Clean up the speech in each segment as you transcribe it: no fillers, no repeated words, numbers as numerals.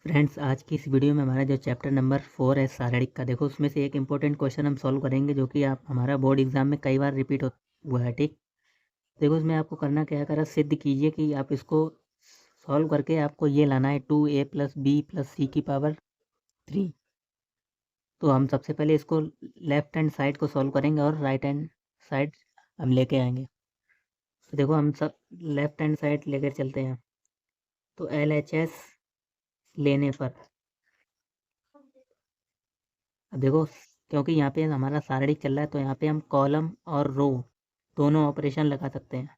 Friends, आज की इस वीडियो में हमारा जो चैप्टर नंबर 4 है शारीरिक का, देखो उसमें से एक इम्पोर्टेंट क्वेश्चन हम सॉल्व करेंगे जो कि आप हमारा बोर्ड एग्जाम में कई बार रिपीट हुआ है। ठीक, देखो उसमें आपको करना क्या है, करा सिद्ध कीजिए कि आप इसको सॉल्व करके आपको ये लाना है 2a + b + c⁻³ तो हम सबसे पहले इसको लेफ्ट हैंड साइड को सॉल्व करेंगे और राइट हैंड साइड हम लेके आएंगे। तो देखो हम सब लेफ्ट हैंड साइड लेकर चलते हैं। तो LHS लेने पर, अब देखो क्योंकि यहाँ पे हमारा शारीरिक चल रहा है तो यहाँ पे हम कॉलम और रो दोनों ऑपरेशन लगा सकते हैं।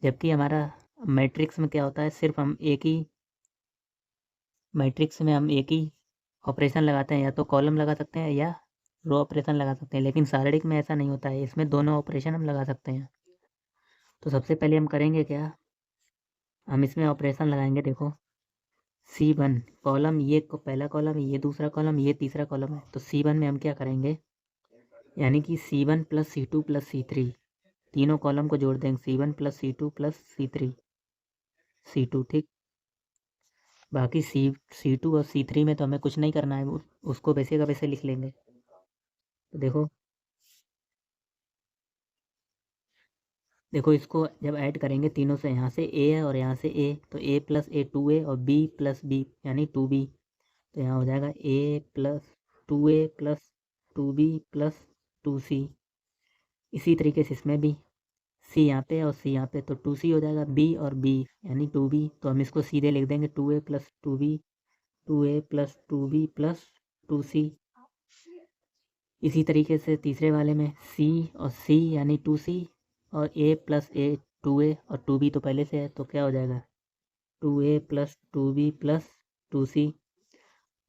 जबकि हमारा मैट्रिक्स में क्या होता है, सिर्फ हम एक ही मैट्रिक्स में हम एक ही ऑपरेशन लगाते हैं, या तो कॉलम लगा सकते हैं या रो ऑपरेशन लगा सकते हैं। लेकिन शारीरिक में ऐसा नहीं होता है, इसमें दोनों ऑपरेशन हम लगा सकते हैं। तो सबसे पहले हम करेंगे क्या, हम इसमें ऑपरेशन लगाएंगे। देखो C1 कॉलम, ये पहला कॉलम है, ये दूसरा कॉलम, ये तीसरा कॉलम है। तो C1 में हम क्या करेंगे, यानी कि C1 + C2 + C3 तीनों कॉलम को जोड़ देंगे। C1 + C2 + C3 C2। ठीक, बाकी C2 और C3 में तो हमें कुछ नहीं करना है, उसको वैसे का वैसे लिख लेंगे। तो देखो देखो इसको जब ऐड करेंगे तीनों से, यहाँ से A है और यहाँ से A, तो A + A 2A और B + B यानी 2B। तो यहाँ हो जाएगा A + 2A + 2B + 2C। इसी तरीके से इसमें भी C यहाँ पे और C यहाँ पे, तो 2C हो जाएगा। B और B यानी 2B, तो हम इसको सीधे लिख देंगे 2A + 2B 2A + 2B + 2C। इसी तरीके से तीसरे वाले में C और C यानी 2C और A + A 2A और 2B तो पहले से है, तो क्या हो जाएगा 2A + 2B + 2C।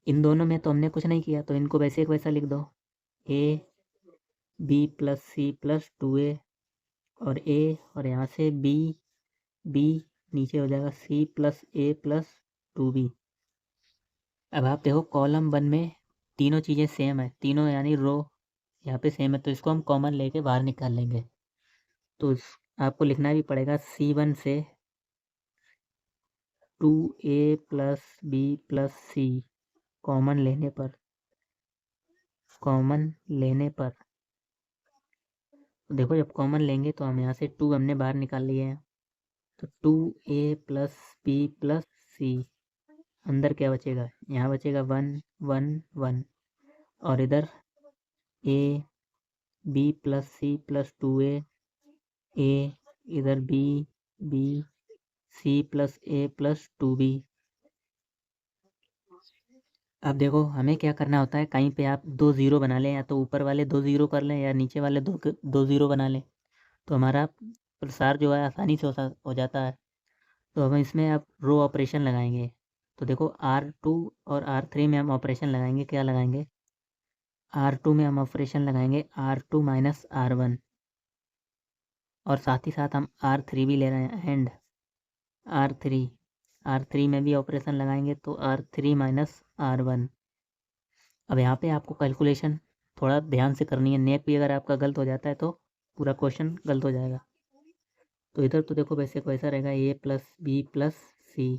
इन दोनों में तो हमने कुछ नहीं किया, तो इनको वैसे एक वैसा लिख दो। A B + C + 2A और A और यहाँ से B B नीचे हो जाएगा C + A + 2B। अब आप देखो कॉलम 1 में तीनों चीज़ें सेम है, तीनों यानी रो यहाँ पे सेम है, तो इसको हम कॉमन लेके बाहर निकाल लेंगे। तो आपको लिखना भी पड़ेगा C1 से 2A + B + C कॉमन लेने पर तो देखो जब कॉमन लेंगे तो हम यहाँ से 2 हमने बाहर निकाल लिए हैं, तो 2A + B + C अंदर क्या बचेगा, यहाँ बचेगा 1 1 1 और इधर A B + C + 2A A इधर B B C + A + 2B। अब देखो हमें क्या करना होता है, कहीं पे आप 2 ज़ीरो बना लें, या तो ऊपर वाले 2 ज़ीरो कर लें या नीचे वाले 2 ज़ीरो बना लें, तो हमारा प्रसार जो है आसानी से हो जाता है। तो हम इसमें अब रो ऑपरेशन लगाएंगे। तो देखो R2 और R3 में हम ऑपरेशन लगाएंगे, क्या लगाएंगे, R2 में हम ऑपरेशन लगाएंगे R2 - R1 और साथ ही साथ हम R3 भी ले रहे हैं, एंड R3 में भी ऑपरेशन लगाएंगे, तो R3 - R1। अब यहाँ पे आपको कैलकुलेशन थोड़ा ध्यान से करनी है, नेक भी अगर आपका गलत हो जाता है तो पूरा क्वेश्चन गलत हो जाएगा। तो इधर तो देखो वैसे कैसा रहेगा, A + B + C।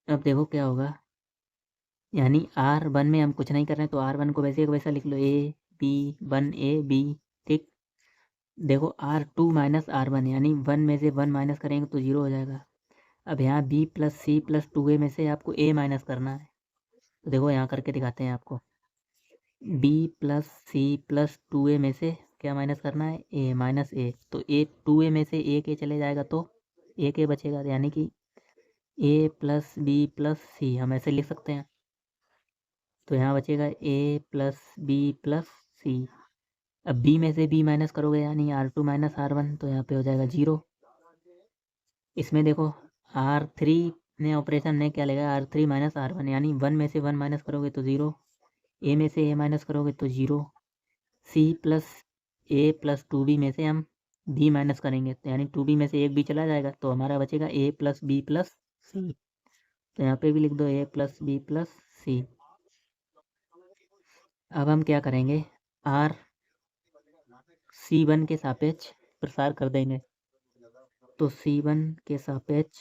अब देखो क्या होगा, यानी R1 में हम कुछ नहीं कर रहे हैं, तो R1 को वैसे वैसा लिख लो A B 1A B। ठीक, देखो R2 - R1 यानी 1 में से 1 माइनस करेंगे तो 0 हो जाएगा। अब यहाँ B + C + 2A में से आपको A माइनस करना है, तो देखो यहाँ करके दिखाते हैं आपको। B + C + 2A में से क्या माइनस करना है, A - A, तो A 2A में से एक A चले जाएगा तो एक A बचेगा, यानी कि A + B + C हम ऐसे लिख सकते हैं। तो यहाँ बचेगा A + B + C। अब B में से B माइनस करोगे यानी R2 - R1, तो यहाँ पे हो जाएगा 0। इसमें देखो R3 ने ऑपरेशन ने क्या लेगा, R3 - R1 यानी 1 में से 1 माइनस करोगे तो 0, A में से A माइनस करोगे तो 0, C + A + 2B में से हम B माइनस करेंगे, तो यानी 2B में से एक B चला जाएगा, तो हमारा बचेगा A + B + C। तो यहाँ पे भी लिख दो A + B + C। अब हम क्या करेंगे, R C1 के सापेक्ष प्रसार कर देंगे। तो C1 के सापेक्ष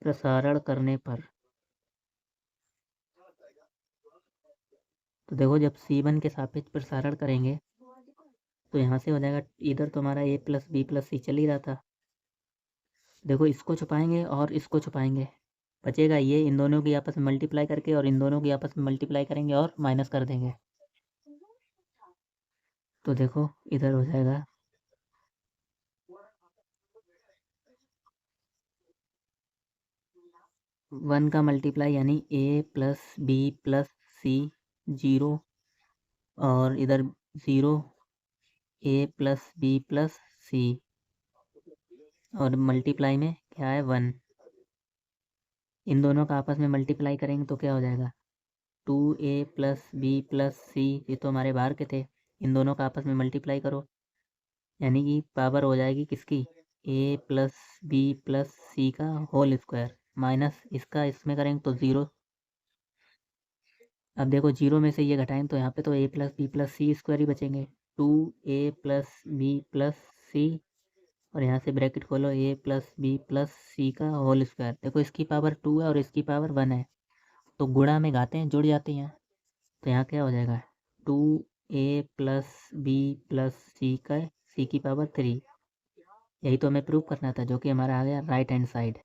प्रसारण करने पर, तो देखो जब C1 के सापेक्ष प्रसारण करेंगे तो यहाँ से हो जाएगा, इधर तो हमारा a प्लस बी प्लस सी चल ही रहा था। देखो इसको छुपाएंगे और इसको छुपाएंगे, बचेगा ये, इन दोनों की आपस में मल्टीप्लाई करके और इन दोनों की आपस में मल्टीप्लाई करेंगे और माइनस कर देंगे। तो देखो इधर हो जाएगा 1 का मल्टीप्लाई यानी a प्लस बी प्लस सी 0, और इधर 0 a प्लस बी प्लस सी, और मल्टीप्लाई में क्या है 1। इन दोनों का आपस में मल्टीप्लाई करेंगे तो क्या हो जाएगा 2a प्लस बी प्लस सी, ये तो हमारे बाहर के थे, इन दोनों का आपस में मल्टीप्लाई करो, यानी कि पावर हो जाएगी किसकी a प्लस बी प्लस सी का होल स्क्वायर, माइनस इसका इसमें करेंगे तो 0। अब देखो 0 में से ये घटाएं तो यहाँ पे तो a plus B plus C square ही बचेंगे, 2a प्लस बी प्लस सी, और यहाँ से ब्रैकेट खोलो a प्लस बी प्लस सी का होल स्क्वायर। देखो इसकी पावर 2 है और इसकी पावर 1 है, तो गुणा में घाते हैं जुड़ जाती हैं, तो यहाँ क्या हो जाएगा 2a प्लस बी प्लस सी का सी की पावर 3। यही तो हमें प्रूव करना था, जो कि हमारा आ गया राइट हैंड साइड।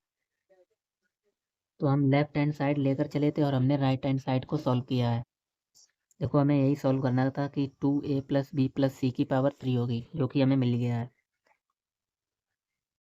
तो हम लेफ्ट हैंड साइड लेकर चले थे और हमने राइट हैंड साइड को सॉल्व किया है। देखो हमें यही सॉल्व करना था कि 2a प्लस बी प्लस सी की पावर 3 होगी, जो कि हमें मिल गया है।